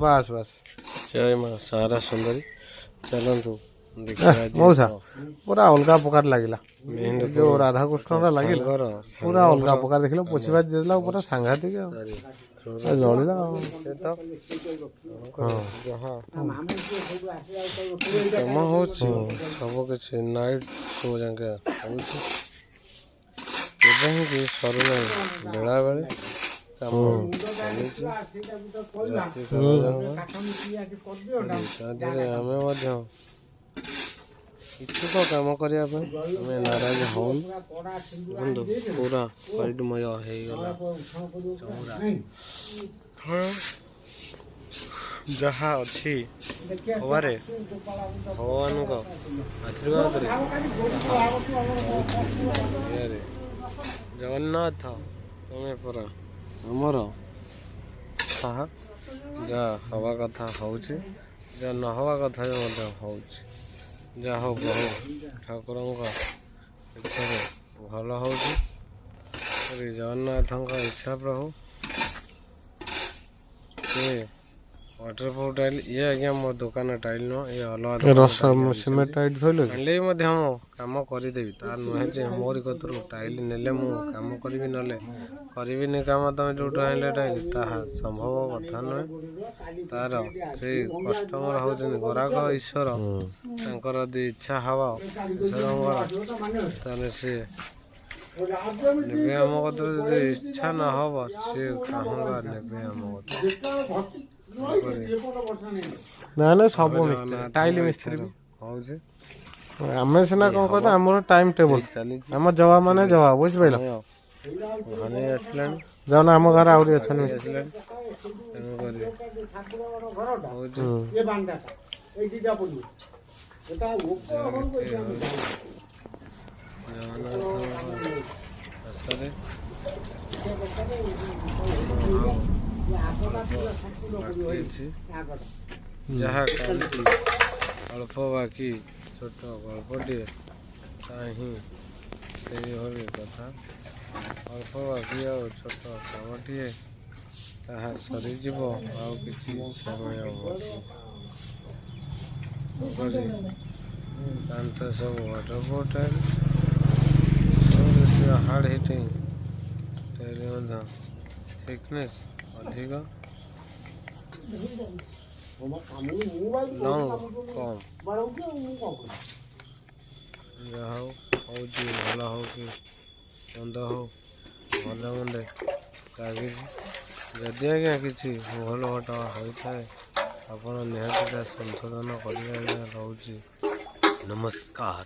बस बस जय माँ सारा सुंदरी चलतु देखा मौसा पूरा अलगा प्रकार लगिला मेहंदी जो राधा कृष्ण लगिला पूरा अलगा प्रकार देख पोछवा देला पूरा सांघातिक जलिला कम हो सब किसी नाइट सब जाके हो सरू ना बेला बेले कम आम इच्छुक कम करने नाराज हूँ पूरा परिमय होगला जहाँ अच्छी हवारे भगवान आशीर्वाद जगन्नाथ तुम्हें परा आमर जहाँ हवा कथा हो न हवा कथा हो जा हो प्रभु ठाकुर इच्छा भल हो जगन्नाथ इच्छा प्रभु वाटरप्रूफ टाइल ये आज्ञा मो दुकान टाइल नुह ये अलग सिमेंट टाइल धोइले आनले कम करदेवी तार नुहे जे मोर कतरू टाइल नेले मु कम करी नले करी कम तुम जो आनले टाइल ताहा संभव कथा नुहे तार से कस्टमर होचन ग्राहक ईश्वर तांकर यदि इच्छा हवा ईश्वर से नेबे आम कतरू यदि इच्छा न हब सी कहूँगा नेबे आम ना ना सब टाइल मिस्त्री आम सीना कौन कहते आम टाइम टेबल आम जवा माने जवा बुझ पाइल जाओ ना आम घर आहरी अच्छा जहाँ अल्प बाकी छोट गल्पटे से कथा अल्प बाकी छोट कामटे ताहा सरीज आउ कि समय कांथ सब waterproof tile hard hitting tile thickness अधिक लंग कम जहाँ हो भल हो कि मंद हो भले मंदे लगे जदि आज्ञा किसी भूल घटा होता है आप निहाती संशोधन कर रोचे नमस्कार।